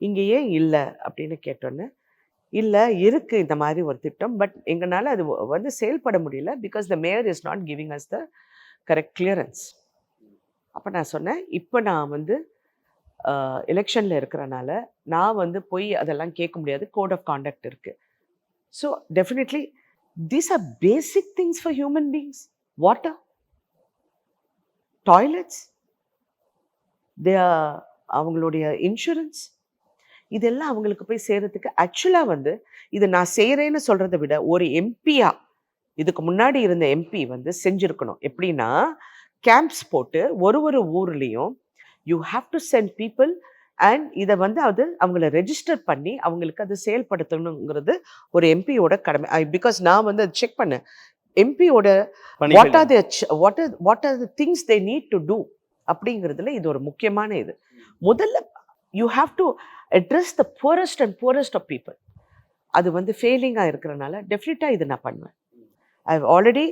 இங்கே ஏன் இல்லை அப்படின்னு கேட்டோன்னே, இல்லை இருக்குது இந்த மாதிரி ஒரு திட்டம், பட் எங்களால் அது வந்து செயல்பட முடியல because the mayor is not giving us the correct clearance. அப்போ நான் சொன்னேன், இப்போ நான் வந்து எலெக்ஷனில் இருக்கிறனால நான் வந்து போய் அதெல்லாம் கேட்க முடியாது, கோட் ஆஃப் கான்டக்ட் இருக்குது. So definitely these are basic things for human beings. Water, toilets, அவங்களுடைய இன்சூரன்ஸ், இதெல்லாம் அவங்களுக்கு போய் சேர்கிறதுக்கு ஆக்சுவலாக வந்து இது நான் செய்கிறேன்னு சொல்கிறத விட ஒரு எம்பியாக இதுக்கு முன்னாடி இருந்த எம்பி வந்து செஞ்சுருக்கணும். எப்படின்னா கேம்ப்ஸ் போட்டு ஒரு ஊர்லேயும் you have to send people and இதை வந்து அவங்கள ரெஜிஸ்டர் பண்ணி அவங்களுக்கு அது செயல்படுத்தணுங்கிறது ஒரு எம்பியோட கடமை. பிகாஸ் நான் வந்து அதை செக் பண்ணேன். எம்பியோட what are the things they need to do அப்படிங்கிறதுல இது ஒரு முக்கியமான இது. முதல்ல you have to address the poorest of people. அது வந்து ஃபெயிலிங்காக இருக்கிறனால டெஃபினட்டாக இது நான் பண்ணுவேன். I have already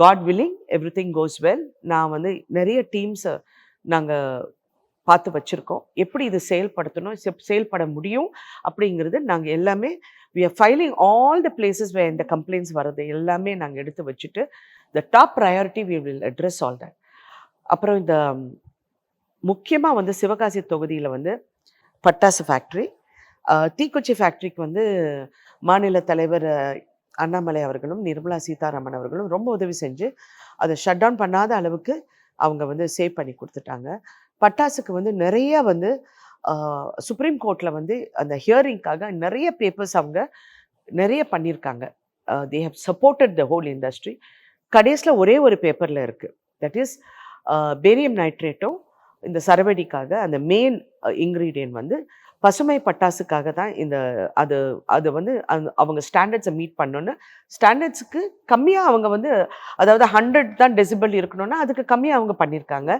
got willing everything goes well. நான் வந்து நிறைய டீம்ஸை நாங்கள் பார்த்து வச்சுருக்கோம். எப்படி இது செயல்பட முடியும் அப்படிங்கிறது நாங்கள் எல்லாமே we are filing all the places where இந்த கம்ப்ளைண்ட்ஸ் வர்றது எல்லாமே நாங்கள் எடுத்து வச்சுட்டு the top priority we will address all that. அப்புறம் இந்த முக்கியமாக வந்து சிவகாசி தொகுதியில் வந்து பட்டாசு ஃபேக்ட்ரி, தீக்குச்சி ஃபேக்ட்ரிக்கு வந்து மாநில தலைவர் அண்ணாமலை அவர்களும் நிர்மலா சீதாராமன் அவர்களும் ரொம்ப உதவி செஞ்சு அதை ஷட் டவுன் பண்ணாத அளவுக்கு அவங்க வந்து சேவ் பண்ணி கொடுத்துட்டாங்க. பட்டாசுக்கு வந்து நிறைய வந்து சுப்ரீம் கோர்ட்டில் வந்து அந்த ஹியரிங்காக நிறைய பேப்பர்ஸ் அவங்க நிறைய பண்ணியிருக்காங்க. They have supported the whole industry. கடைசியில் ஒரே ஒரு பேப்பரில் இருக்குது, தட் இஸ் பேரியம் நைட்ரேட்டும் இந்த சரவெடிக்காக அந்த மெயின் இன்க்ரீடியன்ட் வந்து பசுமை பட்டாசுக்காக தான் இந்த அது அது வந்து அவங்க ஸ்டாண்டர்ட்ஸை மீட் பண்ணோன்னு ஸ்டாண்டர்ட்ஸுக்கு கம்மியாக அவங்க வந்து அதாவது 100 தான் டெசிபிள் இருக்கணும்னா அதுக்கு கம்மியாக அவங்க பண்ணியிருக்காங்க.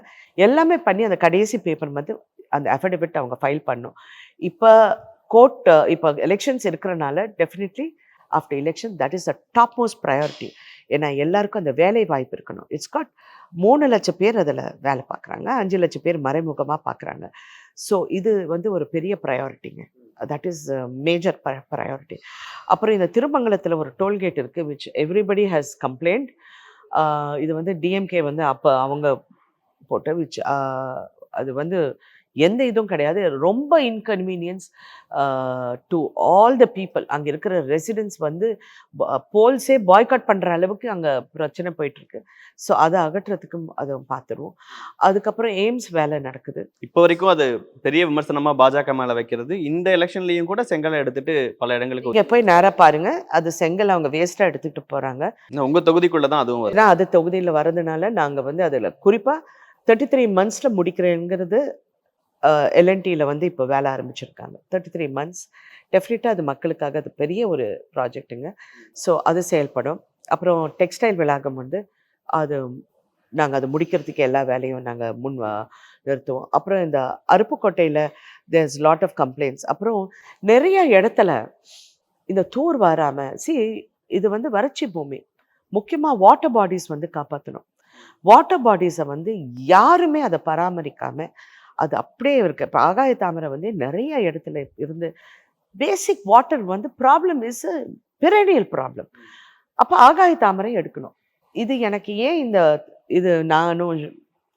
எல்லாமே பண்ணி அந்த கடைசி பேப்பர் வந்து அந்த அஃபிடவிட் அவங்க ஃபைல் பண்ணோம். இப்போ கோர்ட் இப்போ எலெக்ஷன்ஸ் இருக்கிறனால definitely after election that is a top most priority. ஏன்னா எல்லாருக்கும் அந்த வேலை வாய்ப்பு இருக்கணும். இட்ஸ் காட் 3 லட்சம் பேர் அதில் வேலை பார்க்குறாங்க, 5 லட்சம் பேர் மறைமுகமாக பார்க்குறாங்க. ஸோ இது வந்து ஒரு பெரிய ப்ரையாரிட்டிங்க. That is major priority. அப்புறம் இந்த திருமங்கலத்தில் ஒரு டோல்கேட் இருக்குது விச் எவ்ரிபடி ஹேஸ் கம்ப்ளைண்ட். இது வந்து டிஎம்கே வந்து அப்போ அவங்க போட்ட விச் அது வந்து எந்த இதுவும் கிடையாது. ரொம்ப inconvenience to all the people. அங்கே இருக்கிற ரெசிடென்ட்ஸ் வந்து போல்ஸே பாய்காட் பண்ணுற அளவுக்கு அங்கே பிரச்சனை போயிட்டுருக்கு. ஸோ அதை அகற்றுறதுக்கும் அதை பார்த்துருவோம். அதுக்கப்புறம் எய்ம்ஸ் வேலை நடக்குது.
இப்போ வரைக்கும் அது பெரிய விமர்சனமா பாஜக மேல வைக்கிறது. இந்த எலெக்ஷன்லயும் கூட செங்கலை எடுத்துட்டு பல இடங்களுக்கு
இங்கே போய் நேராக பாருங்க, அது செங்கல் அவங்க வேஸ்ட்டாக எடுத்துகிட்டு போகிறாங்க.
உங்க தொகுதிக்குள்ள தான் அதுவும் வரும்.
ஏன்னா அது தொகுதியில் வரதுனால நாங்கள் வந்து அதில் குறிப்பாக 33 மந்த்ஸில் முடிக்கிறேங்கிறது எல்என்டியில் வந்து இப்போ வேலை ஆரம்பிச்சிருக்காங்க. 33 மந்த்ஸ் டெஃபினட்டாக அது மக்களுக்காக அது பெரிய ஒரு ப்ராஜெக்ட்டுங்க. ஸோ அது செயல்படும். அப்புறம் டெக்ஸ்டைல் வளாகம் வந்து அது நாங்கள் அது முடிக்கிறதுக்கு எல்லா வேலையும் நாங்கள் நிறுத்துவோம். அப்புறம் இந்த அருப்புக்கோட்டையில் தேர்ஸ் லாட் ஆஃப் கம்ப்ளைண்ட்ஸ். அப்புறம் நிறைய இடத்துல இந்த தூர் வராமல் இது வந்து வறட்சி பூமி. முக்கியமாக வாட்டர் பாடிஸ் வந்து காப்பாற்றணும். வாட்டர் பாடிஸை வந்து யாருமே அதை பராமரிக்காமல் அது அப்படியே இருக்கு. இப்போ ஆகாய தாமரை வந்து நிறைய இடத்துல இருந்து பேசிக் வாட்டர் வந்து ப்ராப்ளம் இஸ் பெரேனியல் ப்ராப்ளம். அப்போ ஆகாய தாமரை எடுக்கணும். இது எனக்கு ஏன் இது நானும்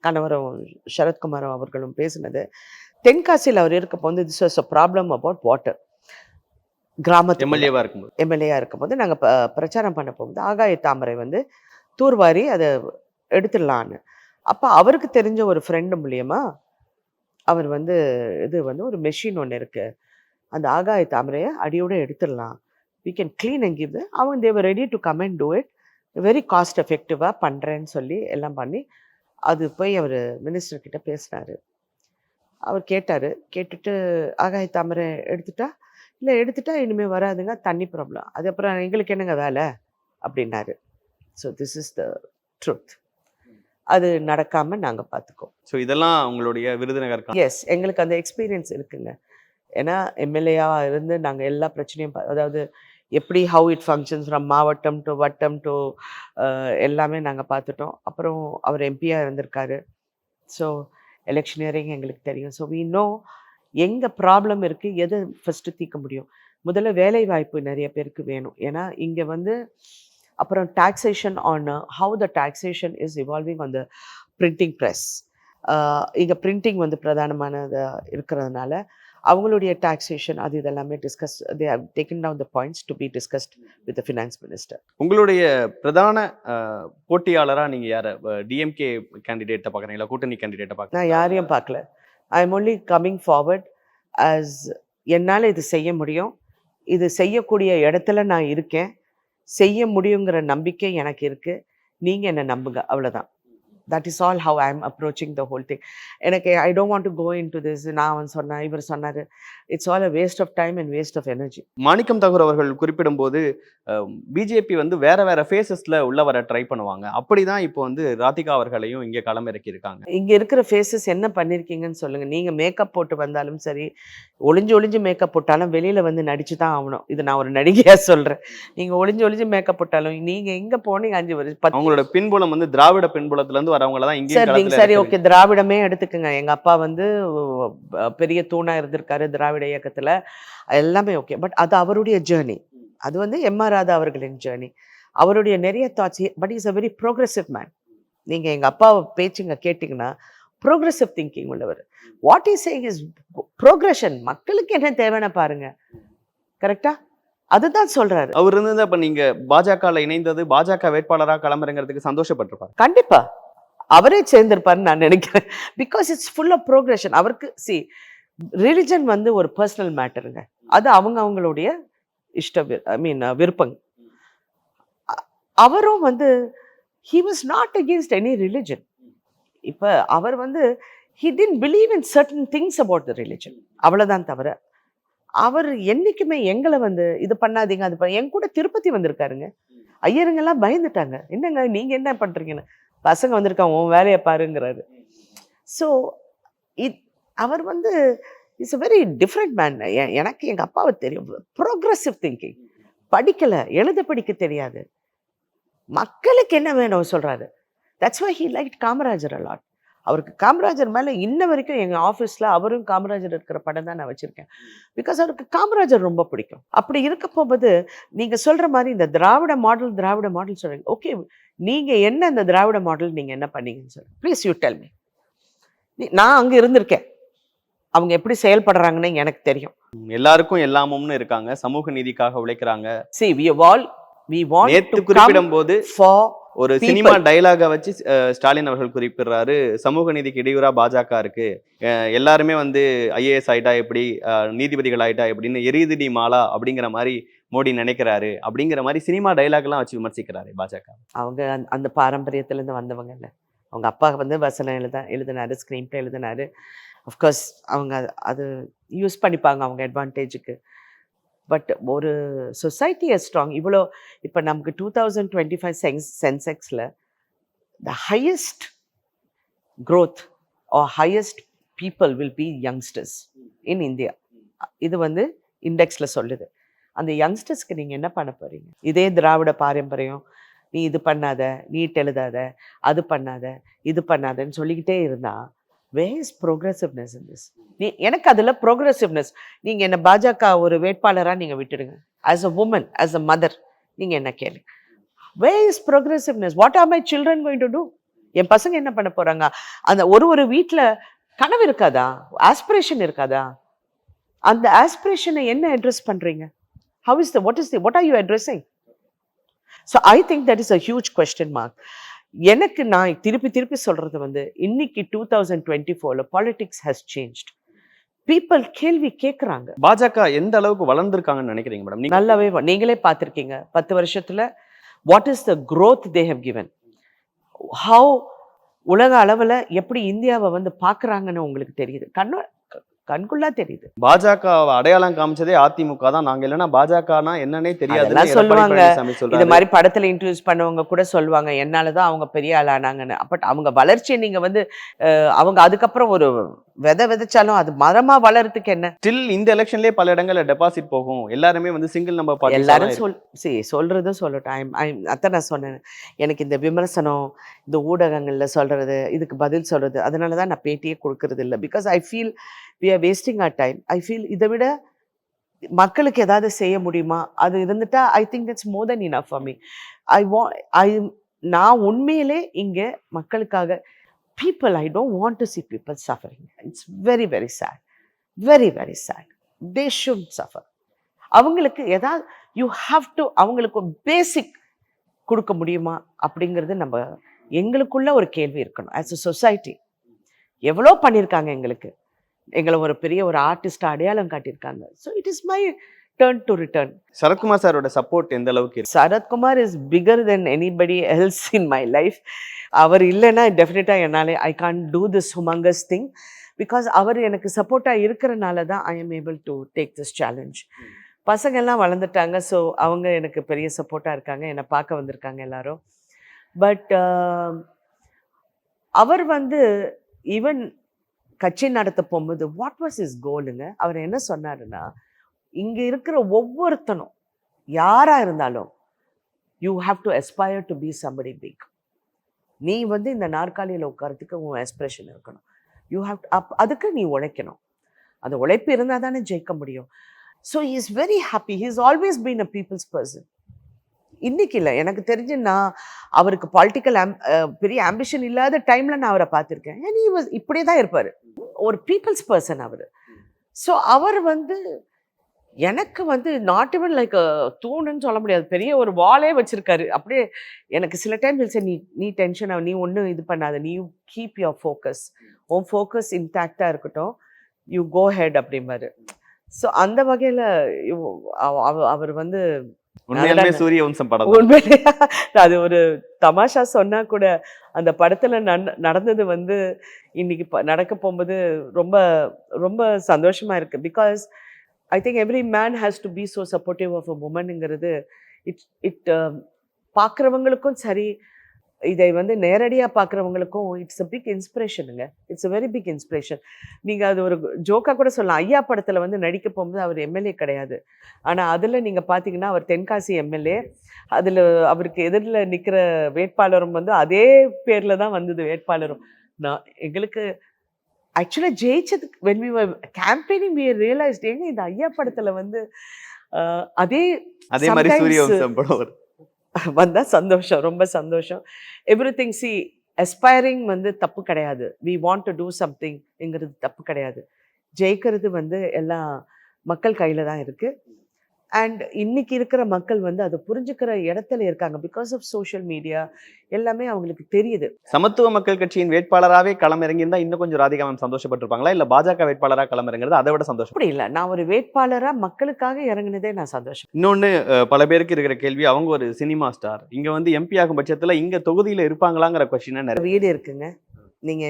கணவரும் சரத்குமாரும் அவர்களும் பேசினது, தென்காசியில் அவர் இருக்கப்போ வந்து this was a problem about water. கிராமத்து எம்எல்ஏவாக இருக்கும்போது நாங்கள் பிரச்சாரம் பண்ண போகும்போது ஆகாய தாமரை வந்து தூர்வாரி அதை எடுத்துடலான்னு. அப்போ அவருக்கு தெரிஞ்ச ஒரு ஃப்ரெண்டு மூலியமா அவர் வந்து இது வந்து ஒரு மெஷின் ஒன்று இருக்குது, அந்த ஆகாய தாமரையை அடியோடு எடுத்துடலாம், we can clean and give them. அவங்க they were ready to come and do it, very cost எஃபெக்டிவாக பண்ணுறேன்னு சொல்லி எல்லாம் பண்ணி அது போய் அவர் மினிஸ்டர்கிட்ட பேசினார். அவர் கேட்டுட்டு ஆகாய தாமரை எடுத்துட்டா இனிமேல் வராதுங்க, தண்ணி ப்ராப்ளம், அது அப்புறம் எங்களுக்கு என்னங்க வேலை அப்படின்னாரு. So this is the truth. அது நடக்காமல் நாங்கள் பார்த்துக்கோம்.
ஸோ இதெல்லாம் உங்களுடைய விருதுநகர்.
எஸ், எங்களுக்கு அந்த எக்ஸ்பீரியன்ஸ் இருக்குங்க. ஏன்னா எம்எல்ஏவாக இருந்து நாங்கள் எல்லா பிரச்சனையும் அதாவது எப்படி ஹவு இட் ஃபங்க்ஷன்ஸ் ஃப்ரம் மாவட்டம் டு வட்டம் டு எல்லாமே நாங்கள் பார்த்துட்டோம். அப்புறம் அவர் எம்பியாக இருந்திருக்காரு. ஸோ எலெக்ஷனியரிங் எங்களுக்கு தெரியும். ஸோ வி நோ எங்கே ப்ராப்ளம் இருக்குது, எதை ஃபஸ்ட்டு தீர்க்க முடியும். முதல்ல வேலை வாய்ப்பு நிறைய பேருக்கு வேணும். ஏன்னா இங்கே வந்து அப்புறம் taxation on how the taxation is evolving on the printing press. இங்கே பிரிண்டிங் வந்து பிரதானமானதாக இருக்கிறதுனால அவங்களுடைய டாக்ஸேஷன் அது இதெல்லாமே discuss, they have taken down the points to be discussed with the finance minister.
உங்களுடைய பிரதான போட்டியாளராக நீங்கள் யாரை, டிஎம்கே கேண்டிடேட்டை பார்க்குறீங்களா, கூட்டணி கேண்டிடேட்டை பார்க்க?
நான் யாரையும் பார்க்கல. I am only coming forward as என்னால் இது செய்ய முடியும், இது செய்யக்கூடிய இடத்துல நான் இருக்கேன், செய்ய முடியுங்கிற நம்பிக்கை எனக்கு இருக்குது, நீங்கள் என்னை நம்புங்க, அவ்வளோதான். That is all how I am approaching the whole thing. எனக்கு I don't want to go into this, நான் அவன் சொன்னேன் இவர் சொன்னார், it's all a waste of time and waste of energy.
Manickam Tagore அவர்கள் குறிப்பிடும்போது பிஜேபி வந்து வேற வேற ஃபேஸஸ்ல உள்ள வர ட்ரை பண்ணுவாங்க. அப்படிதான் இப்போ வந்து ராதிகா அவர்களையும் இங்கே களமிறக்கி இருக்காங்க.
இங்கே இருக்கிற ஃபேஸஸ் என்ன பண்ணியிருக்கீங்கன்னு சொல்லுங்கள். நீங்கள் மேக்கப் போட்டு வந்தாலும் சரி, ஒளிஞ்சு மேக்கப் போட்டாலும் வெளியில் வந்து நடிச்சு தான் ஆகணும். இது நான் ஒரு நடிகையாக சொல்கிறேன். நீங்கள் ஒளிஞ்சு மேக்கப் போட்டாலும் நீங்கள் எங்கே போனீங்க 5 வருஷம்.
அவங்களோட பின்புலம் வந்து திராவிட பின்புலத்துலேருந்து வரவங்கள தான் இங்கே.
சரி, ஓகே, திராவிடமே எடுத்துக்கோங்க. எங்கள் அப்பா வந்து பெரிய தூணாக இருந்திருக்காரு திராவிட இயக்கத்தில், எல்லாமே ஓகே. பட் அது அவருடைய ஜேர்னி, அது வந்து எம்ஆர் ராதா அவர்களின் ஜேர்னி, அவருடைய நிறைய thoughts. But is a very progressive man. நீங்கள் எங்கள் அப்பாவை பேச்சுங்க கேட்டிங்கன்னா ப்ரோக்ரெசிவ் திங்கிங் உள்ளவர். What is saying is progression. மக்களுக்கு என்ன தேவைன்னு பாருங்க, கரெக்டா? அதுதான் சொல்றாரு.
அவர் இருந்தது அப்ப நீங்க பாஜகல இணைந்தது, பாஜக வேட்பாளரா களமிறங்கிறதுக்கு சந்தோஷப்பட்டிருப்பாரு.
கண்டிப்பா அவரே சேர்ந்திருப்பாருன்னு நான் நினைக்கிறேன். Because it's full of progression. அவருக்கு ரிலிஜன் வந்து ஒரு பர்சனல் மேட்டருங்க. அது அவங்களுடைய விருப்பம். அவரும் வந்து he was not against any religion. இப்ப அவர் வந்து he didn't believe in certain things about the religion. அவ்வளவுதான் தவிர அவர் என்னைக்குமே எங்களை வந்து இது பண்ணாதீங்க அது என் கூட திருப்பதி வந்திருக்காருங்க. ஐயருங்கெல்லாம் பயந்துட்டாங்க, என்னங்க நீங்க என்ன பண்றீங்கன்னு. பசங்க வந்திருக்காங்க, உன் வேலையை பாருங்கிறாரு. ஸோ அவர் வந்து it's a very different man. எனக்கு எங்கள் அப்பாவை தெரியும், ப்ரோக்ரஸிவ் திங்கிங். படிக்கலை, எழுத படிக்க தெரியாது, மக்களுக்கு என்ன வேணும் சொல்கிறாரு. That's why he like Kamarajar a lot. அவருக்கு காமராஜர் மேலே இன்ன வரைக்கும் எங்கள் ஆஃபீஸில் அவரும் காமராஜர் இருக்கிற படம் தான் நான் வச்சுருக்கேன். பிகாஸ் அவருக்கு காமராஜர் ரொம்ப பிடிக்கும். அப்படி இருக்க போகும்போது நீங்கள் சொல்கிற மாதிரி இந்த திராவிட மாடல் சொல்கிறீங்க. ஓகே, நீங்கள் என்ன இந்த திராவிட மாடல் நீங்கள் என்ன பண்ணீங்கன்னு சொல்லி ப்ளீஸ் யூ டெல் மீ. நான் அங்கே இருந்திருக்கேன், அவங்க எப்படி செயல்படுறாங்கன்னு எனக்கு தெரியும்.
எல்லாருக்கும் எல்லாமும்னு இருக்காங்க, சமூக நீதிக்காக உழைக்கிறாங்க.
நேத்து
குறிப்பிடும் போது ஒரு சினிமா டைலாக வச்சு ஸ்டாலின் அவர்கள் குறிப்பிடுறாரு, சமூக நீதிக்கு இடையூறா பாஜக இருக்கு, எல்லாருமே வந்து ஐஏஎஸ் ஆயிட்டா எப்படி, நீதிபதிகள் ஆயிட்டா எப்படின்னு எரியுதிடி மாலா அப்படிங்கிற மாதிரி மோடி நினைக்கிறாரு அப்படிங்கிற மாதிரி சினிமா டைலாக் எல்லாம் வச்சு விமர்சிக்கிறாரு பாஜக.
அவங்க அந்த பாரம்பரியத்திலேருந்து வந்தவங்க இல்லை. அவங்க அப்பா வந்து வசனம் எழுதினாரு, ஸ்க்ரீன் பிளே எழுதினாரு. அஃப்கோர்ஸ் அவங்க அது யூஸ் பண்ணிப்பாங்க அவங்க அட்வான்டேஜுக்கு. பட் ஒரு சொசைட்டி ஸ்ட்ராங். இவ்வளோ இப்போ நமக்கு 2025 சென்செக்ஸில் the highest growth or highest people will be youngsters in India. இது வந்து இண்டெக்ஸில் சொல்லுது. அந்த யங்ஸ்டர்ஸ்க்கு நீங்கள் என்ன பண்ண போகிறீங்க? இதே திராவிட பாரம்பரியம், நீ இது பண்ணாத, நீட் எழுதாத, அது பண்ணாத, இது பண்ணாதன்னு சொல்லிக்கிட்டே இருந்தால் where is progressiveness in this? எனக்கு அதில் ப்ரோக்ரெசிவ்னஸ். நீங்கள் என்ன பாஜக ஒரு வேட்பாளராக நீங்கள் விட்டுடுங்க. As a woman, as a mother நீங்கள் என்ன கேளு. where is progressiveness? what are my children going to do? என் பசங்க என்ன பண்ண போகிறாங்க? அந்த ஒரு வீட்டில் கனவு இருக்காதா, ஆஸ்பிரேஷன் இருக்காதா? அந்த ஆஸ்பிரேஷனை என்ன அட்ரெஸ் பண்ணுறீங்க? what are you addressing? So I think that is a huge question mark. எனக்கு நான் திருப்பி சொல்றது வந்து இன்னைக்கு 2024ல politics has changed. people கேள்வி கேட்குறாங்க.
பாஜக எந்த அளவுக்கு வளர்ந்துருக்காங்கன்னு நினைக்கிறீங்க மேடம்?
நல்லாவே நீங்களே பார்த்துருக்கீங்க 10 வருஷத்துல what is the growth they have given, how உலக அளவில் எப்படி இந்தியாவை வந்து பார்க்குறாங்கன்னு உங்களுக்கு தெரியுது, கண்குள்ளா தெரியுது.
பாஜக அடையாளம் காமிச்சதே அதிமுக தான். நாங்க இல்லைன்னா பாஜகனா என்னன்னே தெரியாது
சொல்லுவாங்க. இது மாதிரி படத்துல இன்ட்ரடியூஸ் பண்ணவங்க கூட சொல்லுவாங்க, என்னாலதான் அவங்க பெரிய ஆள் ஆனாங்கன்னு. பட் அவங்க வளர்ச்சியை நீங்க வந்து அவங்க அதுக்கப்புறம் ஒரு விதைச்சாலும் அது மரமா வளர்றதுக்கு என்ன?
ஸ்டில் இந்த எலெக்ஷன்லயே பல இடங்கள்ல டெபாசிட் போகும். எல்லாருமே வந்து சிங்கிள் நம்பர் பார்ட்டி.
எல்லாரும் சொல்றதும் சொல்லட்டும். அதான் நான் சொன்னேன், எனக்கு இந்த விமர்சனம், இந்த ஊடகங்கள்ல சொல்றது, இதுக்கு பதில் சொல்றது, அதனாலதான் நான் பேட்டியே கொடுக்கறது இல்லை. Because I feel we are wasting our time. I feel இதை விட மக்களுக்கு ஏதாவது செய்ய முடியுமா? அது இருந்துட்டா I think that's more than enough for me. நான் உண்மையிலே இங்க மக்களுக்காக I don't want to see people suffering. It's very, very sad. Very, very sad. They shouldn't suffer. அவங்களுக்கு ஏதாவது you have to அவங்களுக்கு பேசிக் கொடுக்க முடியுமா அப்படிங்கிறது நம்ம எங்களுக்குள்ள ஒரு கேள்வி இருக்கணும். as a society எவ்வளோ பண்ணியிருக்காங்க எங்களை ஒரு பெரிய ஒரு ஆர்டிஸ்ட் அடையாளம் காட்டியிருக்காங்க. So it is my turn to return.
Sarathkumar சாரோட சப்போர்ட் எந்த அளவுக்கு இருக்கு?
Sarathkumar is bigger than anybody else in my life. அவர் இல்லைன்னா டெஃபினட்டாக என்னால் I can do this humongous thing. Because அவர் எனக்கு சப்போர்ட்டாக இருக்கிறனால தான் I am able to take this challenge. பசங்கள்லாம் வளர்ந்துட்டாங்க, ஸோ அவங்க எனக்கு பெரிய சப்போர்ட்டாக இருக்காங்க, என்னை பார்க்க வந்திருக்காங்க எல்லாரும். பட் அவர் வந்து ஈவன் கட்சி நடத்த போகும்போது வாட் வாஸ் இஸ் கோலுங்க, அவர் என்ன சொன்னாருன்னா, இங்கே இருக்கிற ஒவ்வொருத்தனும் யாராக இருந்தாலும் you have to aspire to be somebody big. நீ வந்து இந்த நாற்காலியில் உட்காரத்துக்கு உன் எக்ஸ்பிரஷன் இருக்கணும். யூ ஹாவ் அதுக்கு நீ உழைக்கணும். அந்த உழைப்பு இருந்தால் தானே ஜெயிக்க முடியும். So he is very happy. He is always been a peoples person. இன்னைக்கு இல்லை, எனக்கு தெரிஞ்சு நான் அவருக்கு பாலிட்டிக்கல் பெரிய ஆம்பிஷன் இல்லாத டைமில் நான் அவரை பார்த்துருக்கேன். இப்படியே தான் இருப்பார், ஒரு பீப்புள்ஸ் பர்சன் அவர். ஸோ அவர் வந்து எனக்கு வந்து நாட் ஈவன் லைக் தூணுன்னு சொல்ல முடியாது. பெரிய ஒரு வாலே வச்சிருக்காரு. அப்படியே எனக்கு சில டைம் சரி நீ நீ டென்ஷன் ஆவ. நீ ஒண்ணும் இது பண்ணாத. நீ கீப் யுவர் ஃபோக்கஸ். உன் ஃபோக்கஸ் இன்டாக்ட்டா இருக்கட்டும். யூ கோ ஹெட் அப்படிம்பாரு. ஸோ அந்த வகையில இவ் அவர் வந்து
உண்மையாலுமே
அதெல்லாம்
சூரிய வம்சம் படம் தான்.
உண்மையிலேயே அது ஒரு தமாஷா சொன்னா கூட, அந்த படத்துல நடந்தது வந்து இன்னைக்கு நடக்க போம்போது ரொம்ப ரொம்ப சந்தோஷமா இருக்கு. Because I think every man has to be so supportive of a வுமன்ங்கிறது இட் இட் பார்க்குறவங்களுக்கும் சரி, இதை வந்து நேரடியா பார்க்குறவங்களுக்கும் இட்ஸ் அ பிக் இன்ஸ்பிரேஷனுங்க. It's a very big inspiration. நீங்க அது ஒரு ஜோக்கா கூட சொல்லலாம். ஐயா படத்துல வந்து நடிக்க போகும்போது அவர் எம்எல்ஏ கிடையாது. ஆனா அதுல நீங்க பார்த்தீங்கன்னா, அவர் தென்காசி எம்எல்ஏ. அதுல அவருக்கு எதிர்ல நிக்கிற வேட்பாளரும் வந்து அதே பேர்ல தான் வந்தது வேட்பாளரும். எங்களுக்கு ஆக்சுவலா ஜெயிச்சதுக்கு when we were campaigning we realised ஏங்க இந்த ஐயா படத்துல வந்து அதே
அதே மாதிரி சூரிய வம்சம் படம் வரும்.
வந்தா சந்தோஷம். ரொம்ப சந்தோஷம். எவ்ரிதிங் அஸ்பைரிங் வந்து தப்பு கிடையாது. வி வாண்ட் டு டூ சம்திங்ங்கிறது தப்பு கிடையாது. ஜெயிக்கிறது வந்து எல்லாம் மக்கள் கையில தான் இருக்கு. அண்ட் இன்னைக்கு இருக்கிற மக்கள் வந்து அதை புரிஞ்சுக்கிற இடத்துல இருக்காங்க. பிகாஸ் ஆஃப் சோஷியல் மீடியா எல்லாமே அவங்களுக்கு தெரியுது.
சமத்துவ மக்கள் கட்சியின் வேட்பாளராகவே களமிறங்கியிருந்தா இன்னும் கொஞ்சம் ராதிகா மேம் சந்தோஷப்பட்டிருப்பாங்களா, இல்ல பாஜக வேட்பாளராக களமிறங்குறது அதை விட சந்தோஷம்?
அப்படி இல்ல. நான் ஒரு வேட்பாளரா மக்களுக்காக இறங்குனதே நான் சந்தோஷம்.
இன்னொன்னு பல பேருக்கு இருக்கிற கேள்வி, அவங்க ஒரு சினிமா ஸ்டார், இங்க வந்து எம்பி ஆகும் பட்சத்துல இங்க தொகுதியில இருப்பாங்களாங்கிற கொஸ்டின் நிறைய.
வீடு இருக்குங்க. நீங்க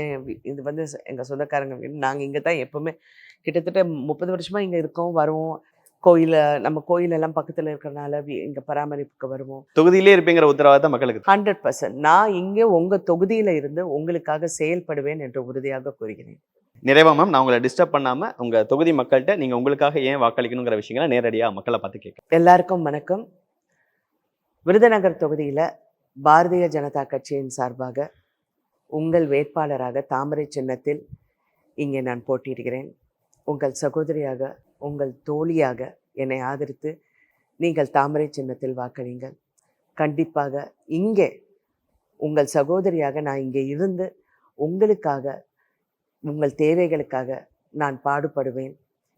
இது வந்து எங்க சொந்தக்காரங்க வீடு. நாங்க இங்க தான் எப்பவுமே கிட்டத்தட்ட 30 வருஷமா இங்க இருக்கோம், வருவோம். நம்ம கோயில் எல்லாம் பக்கத்துல இருக்கறனால இங்க பராமரிப்புக்கு வருவோம்.
தொகுதியிலே இருப்பீங்கிற உத்தரவாதம் மக்களுக்கு.
100% நான் இங்க உங்க தொகுதியில இருந்து உங்களுக்காக செயல்படுவேன் என்று உறுதியாக கூறுகிறேன்.
நிறைவா மேம், நான் உங்களை டிஸ்டர்ப் பண்ணாம உங்க தொகுதி மக்கள்கிட்ட நீங்க உங்களுக்காக ஏன் வாக்களிக்கணுங்கிற விஷயங்களை நேரடியா மக்களை பார்த்து கேட்க.
எல்லாருக்கும் வணக்கம். விருதுநகர் தொகுதியில பாரதிய ஜனதா கட்சியின் சார்பாக உங்கள் வேட்பாளராக தாமரை சின்னத்தில் இங்கே நான் போட்டியிடுகிறேன். உங்கள் சகோதரியாக, உங்கள் தோழியாக என்னை ஆதரித்து நீங்கள் தாமரை சின்னத்தில் வாக்களியுங்கள். கண்டிப்பாக இங்கே உங்கள் சகோதரியாக நான் இங்கே இருந்து உங்களுக்காக, உங்கள் தேவைகளுக்காக நான் பாடுபடுவேன்.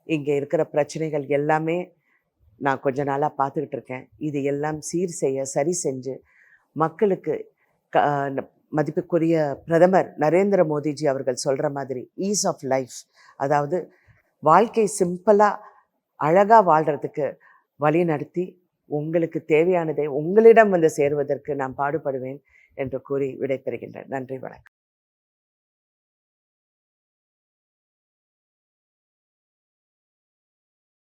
இங்கே இருக்கிற பிரச்சனைகள் எல்லாமே நான் கொஞ்ச நாளாக பார்த்துக்கிட்டு இருக்கேன். இது எல்லாம் சரி செஞ்சு மக்களுக்கு மதிப்புக்குரிய பிரதமர் நரேந்திர மோடிஜி அவர்கள் சொல்கிற மாதிரி ஈஸ் ஆஃப் லைஃப், அதாவது வாழ்க்கை சிம்பிளாக அழகாக வாழ்கிறதுக்கு வழி நடத்தி உங்களுக்கு தேவையானதை உங்களிடம் வந்து சேருவதற்கு நான் பாடுபடுவேன் என்று கூறி விடைபெறுகின்றேன். நன்றி, வணக்கம்.